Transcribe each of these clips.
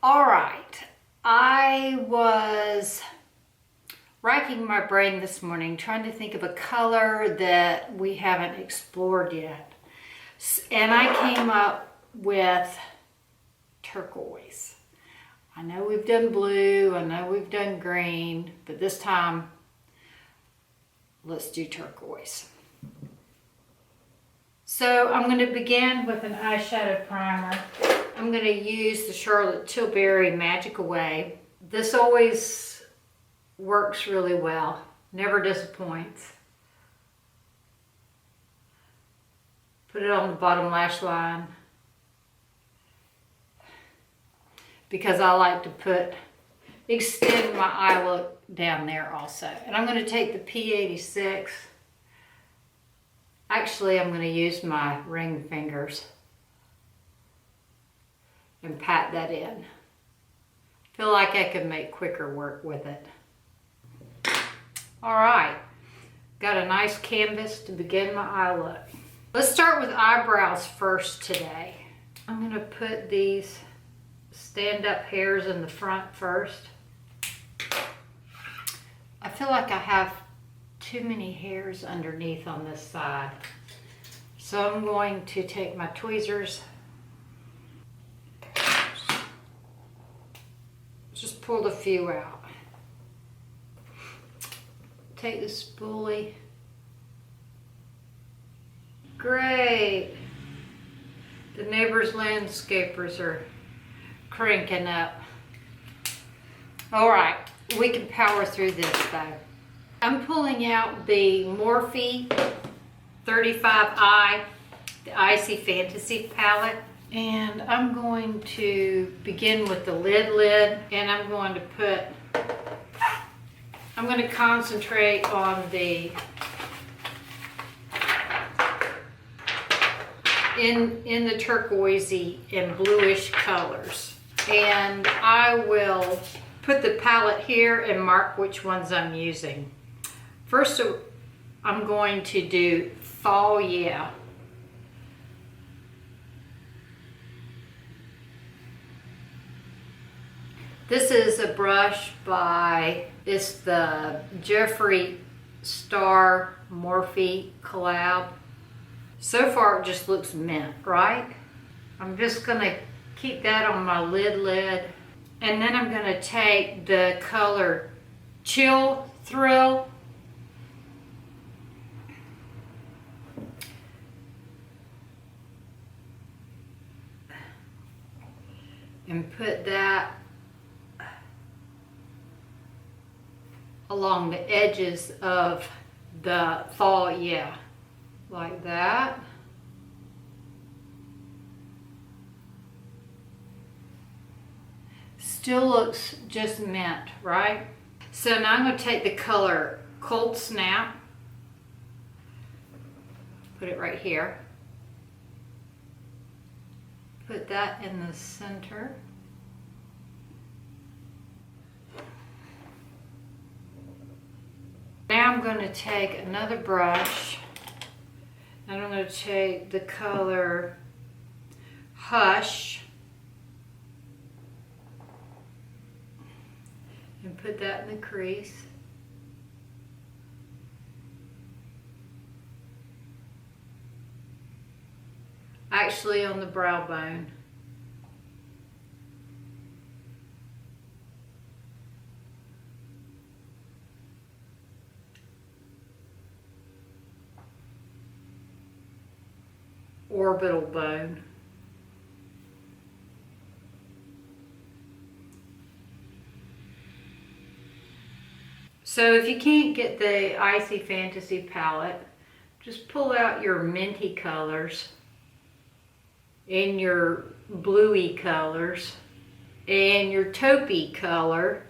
All right, I was racking my brain this morning trying to think of a color that we haven't explored yet. And I came up with turquoise. I know we've done blue, I know we've done green, but this time, let's do turquoise. So I'm going to begin with an eyeshadow primer. I'm going to use the Charlotte Tilbury Magic Away. This always works really well, never disappoints. Put it on the bottom lash line because I like to extend my eye look down there also. And I'm going to take the P86. Actually, I'm going to use my ring fingers and pat that in. Feel like I could make quicker work with it. All right, got a nice canvas to begin my eye look. Let's start with eyebrows first today. I'm going to put these stand-up hairs in the front first. I feel like I have too many hairs underneath on this side. So I'm going to take my tweezers, just pulled a few out. Take the spoolie. Great. The neighbors' landscapers are cranking up. All right, we can power through this though. I'm pulling out the Morphe 35i, the Icy Fantasy palette. And I'm going to begin with the lid, and I'm going to concentrate on the, in the turquoisey and bluish colors. And I will put the palette here and mark which ones I'm using. First, I'm going to do Fall Yeah. This is a brush it's the Jeffree Star Morphe collab. So far it just looks mint, right? I'm just gonna keep that on my lid. And then I'm gonna take the color Chill Thrill. And put that along the edges of the Fall Yeah, like that. Still looks just mint, right? So now I'm going to take the color Cold Snap, put it right here, put that in the center. Now I'm going to take another brush, and I'm going to take the color Hush and put that in the crease. Actually on the brow bone. Orbital bone. So if you can't get the Icy Fantasy palette, just pull out your minty colors and your bluey colors and your taupey color.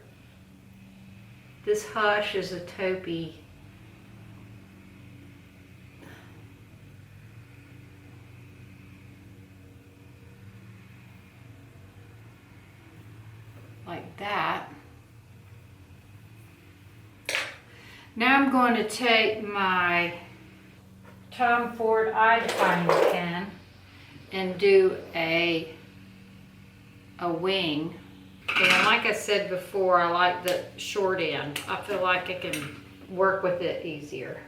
This Hush is a taupey. Like that. Now I'm going to take my Tom Ford eye defining pen and do a wing And like I said before, I like the short end. I feel like I can work with it easier.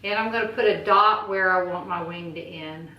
And I'm going to put a dot where I want my wing to end.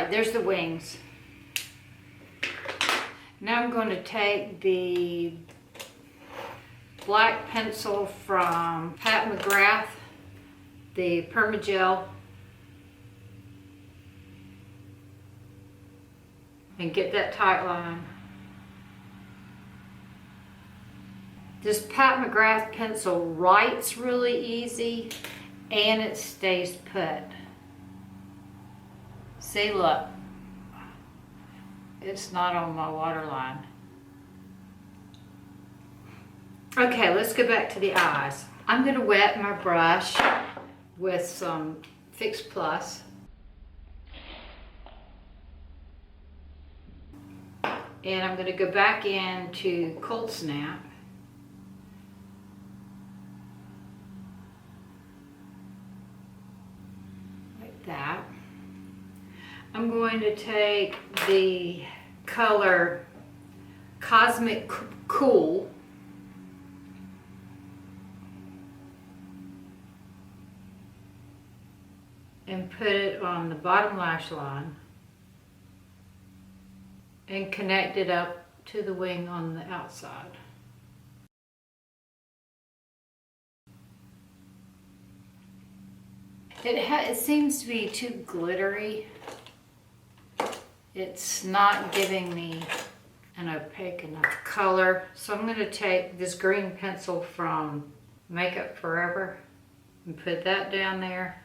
There's the wings. Now I'm going to take the black pencil from McGrath, the PermaGel, and get that tight line. This McGrath pencil writes really easy and it stays put. See, look, it's not on my waterline. Okay, let's go back to the eyes. I'm going to wet my brush with some Fix Plus. And I'm going to go back into Cold Snap. Like that. I'm going to take the color Cosmic Cool and put it on the bottom lash line and connect it up to the wing on the outside. It seems to be too glittery. It's not giving me an opaque enough color. So I'm going to take this green pencil from Makeup Forever and put that down there.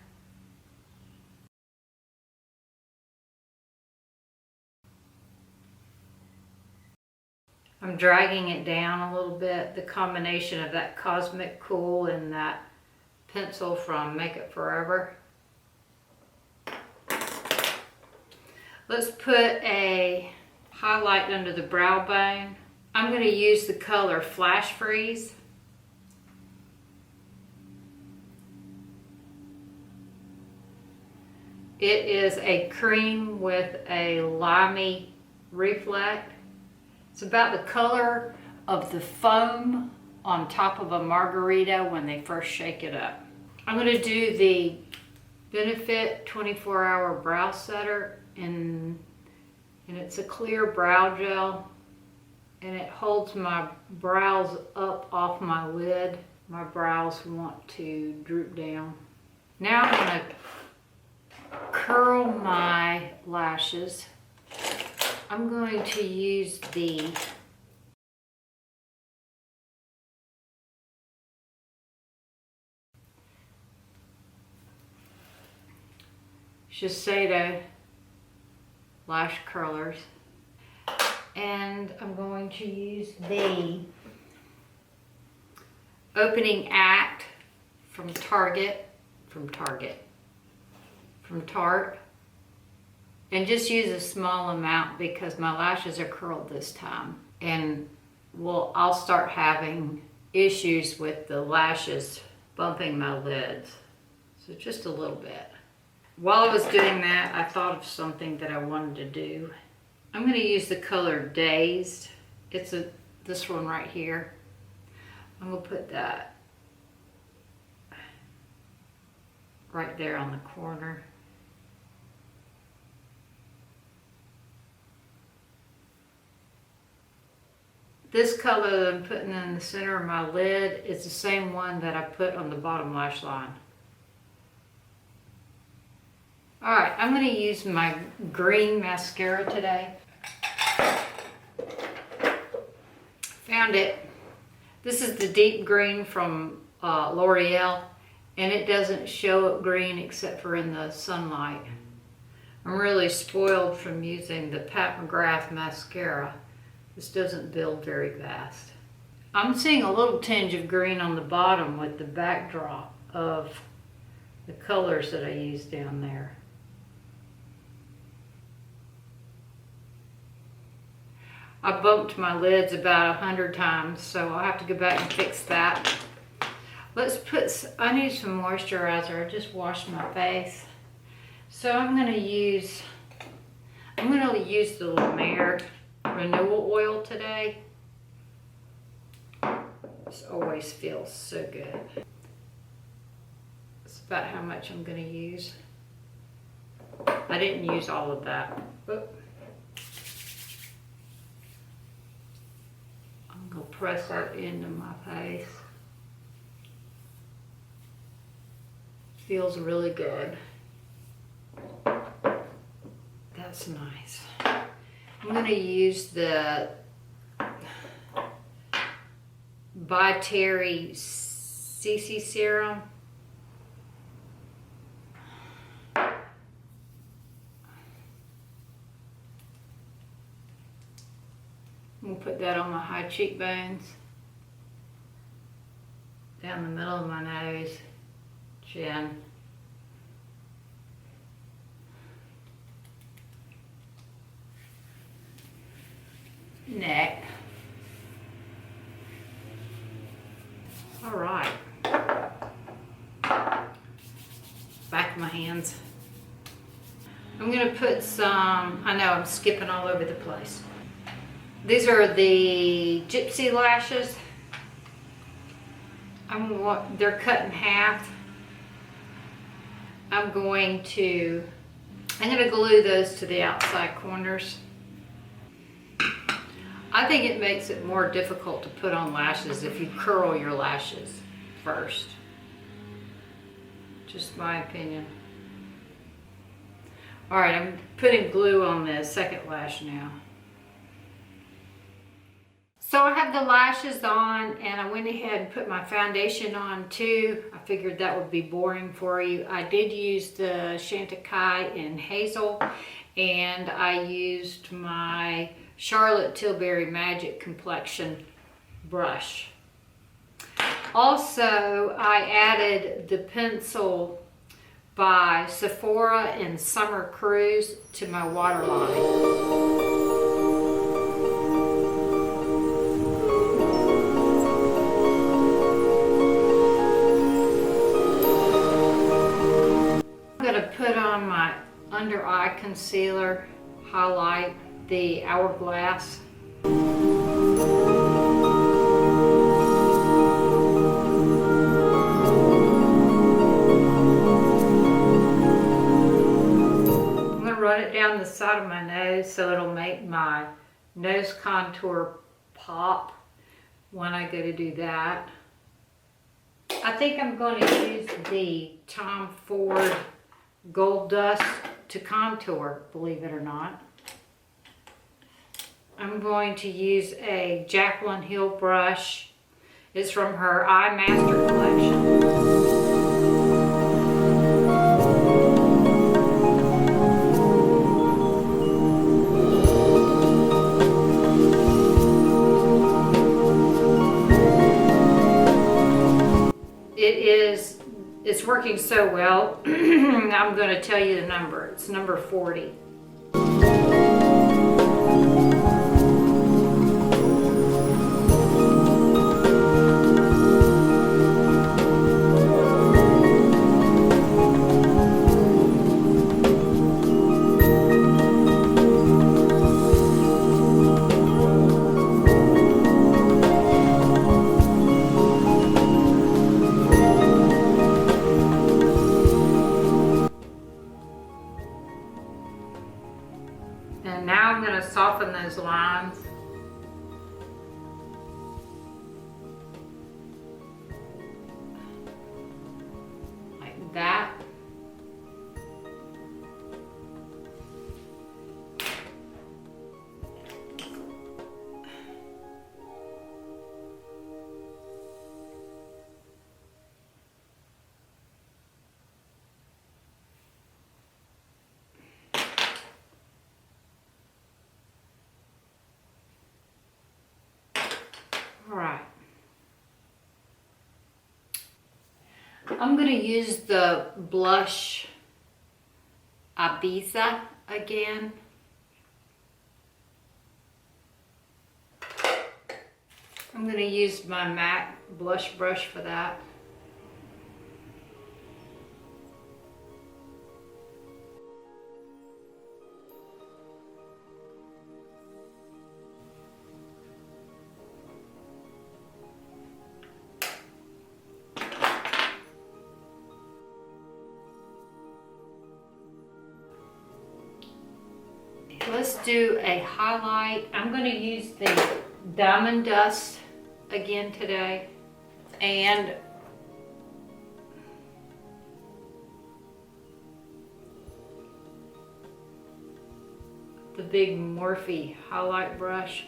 I'm dragging it down a little bit, the combination of that Cosmic Cool and that pencil from Makeup Forever. Let's put a highlight under the brow bone. I'm going to use the color Flash Freeze. It is a cream with a limey reflect. It's about the color of the foam on top of a margarita when they first shake it up. I'm going to do the Benefit 24-Hour Brow Setter, and it's a clear brow gel, and it holds my brows up off my lid. My brows want to droop down. Now I'm going to curl my lashes. I'm going to use the Shiseido lash curlers, and I'm going to use the Opening Act from Tarte, and just use a small amount because my lashes are curled this time, and I'll start having issues with the lashes bumping my lids, so just a little bit. While I was doing that, I thought of something that I wanted to do. I'm going to use the color Dazed. It's this one right here. I'm going to put that right there on the corner. This color that I'm putting in the center of my lid is the same one that I put on the bottom lash line. Alright, I'm going to use my green mascara today. Found it. This is the deep green from Loreal, and it doesn't show up green except for in the sunlight. I'm really spoiled from using the McGrath mascara. This doesn't build very fast. I'm seeing a little tinge of green on the bottom with the backdrop of the colors that I used down there. I bumped my lids about 100 times, so I'll have to go back and fix that. Let's put, I need some moisturizer. I just washed my face. So I'm going to use the Mer Renewal Oil today. This always feels so good. It's about how much I'm going to use. I didn't use all of that. Oop. I'm going to press that into my face. Feels really good. That's nice. I'm going to use the by Terry CC Serum. I'm going to put that on my high cheekbones, down the middle of my nose, chin, neck. All right. Back of my hands. I'm going to put some, I know I'm skipping all over the place. These are the Gypsy lashes. They're cut in half. I'm going to glue those to the outside corners. I think it makes it more difficult to put on lashes if you curl your lashes first. Just my opinion. All right, I'm putting glue on the second lash now. So I have the lashes on, and I went ahead and put my foundation on too. I figured that would be boring for you. I did use the Chantecaille in Hazel, and I used my Charlotte Tilbury Magic Complexion brush. Also, I added the pencil by Sephora in Summer Cruise to my waterline. Put on my under eye concealer, highlight the Hourglass. I'm going to run it down the side of my nose so it'll make my nose contour pop when I go to do that. I think I'm going to use the Tom Ford Gold Dust to contour, believe it or not. I'm going to use a Jaclyn heel brush. It's from her Eye Master collection. It's working so well. I'm going to tell you the number. It's number 40. And now I'm going to soften those lines. I'm going to use the blush Ibiza again. I'm going to use my MAC blush brush for that. Let's do a highlight. I'm going to use the Diamond Dust again today, and the big Morphe highlight brush.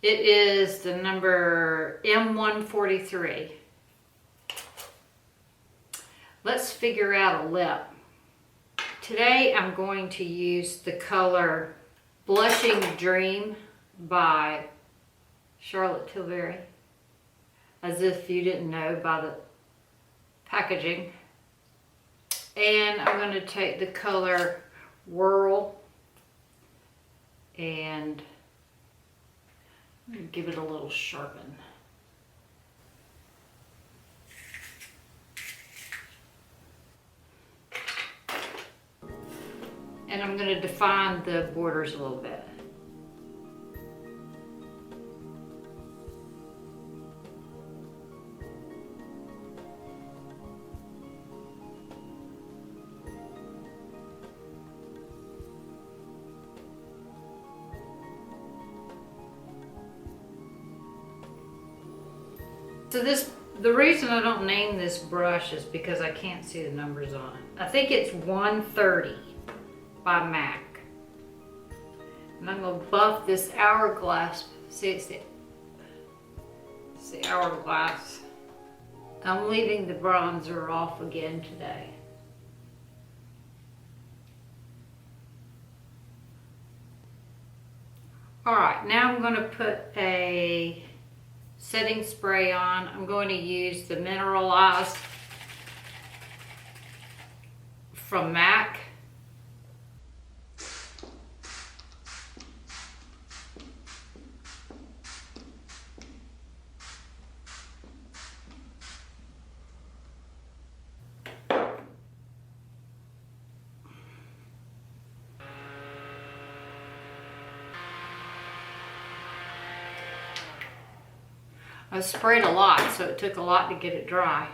It is the number M143. Let's figure out a lip. Today I'm going to use the color Blushing Dream by Charlotte Tilbury, as if you didn't know by the packaging. And I'm going to take the color Whirl and give it a little sharpen. And I'm going to define the borders a little bit. So the reason I don't name this brush is because I can't see the numbers on it. I think it's 130 by MAC. And I'm going to buff this Hourglass. See, it's the Hourglass. I'm leaving the bronzer off again today. Alright, now I'm going to put a setting spray on. I'm going to use the Mineralized from MAC. I sprayed a lot, so it took a lot to get it dry.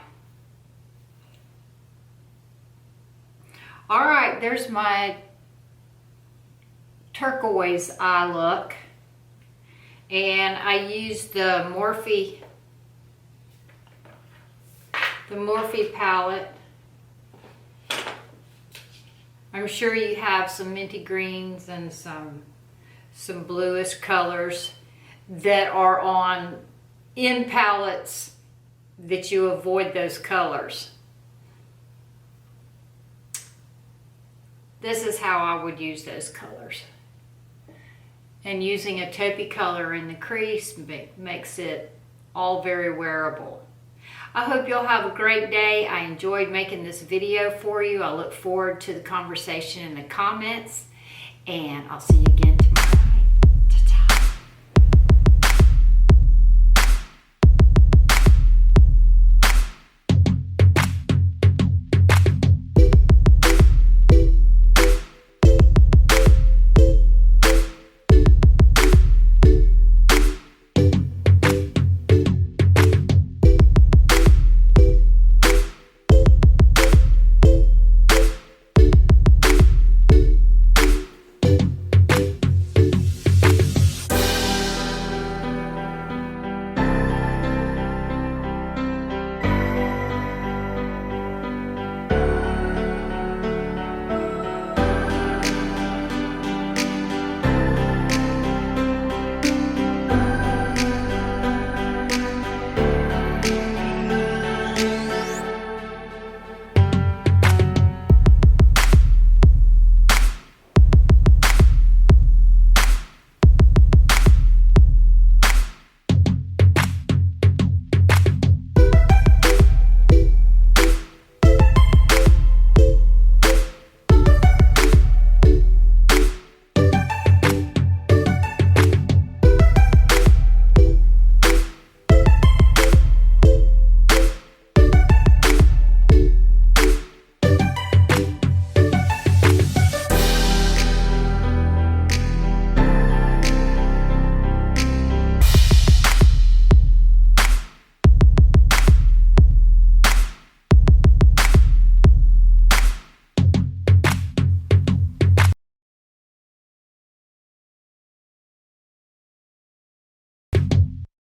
All right, there's my turquoise eye look. And I used the Morphe palette. I'm sure you have some minty greens and some bluish colors that are in palettes that you avoid those colors. This is how I would use those colors. And using a taupey color in the crease makes it all very wearable. I hope you'll have a great day. I enjoyed making this video for you. I look forward to the conversation in the comments, and I'll see you again tomorrow.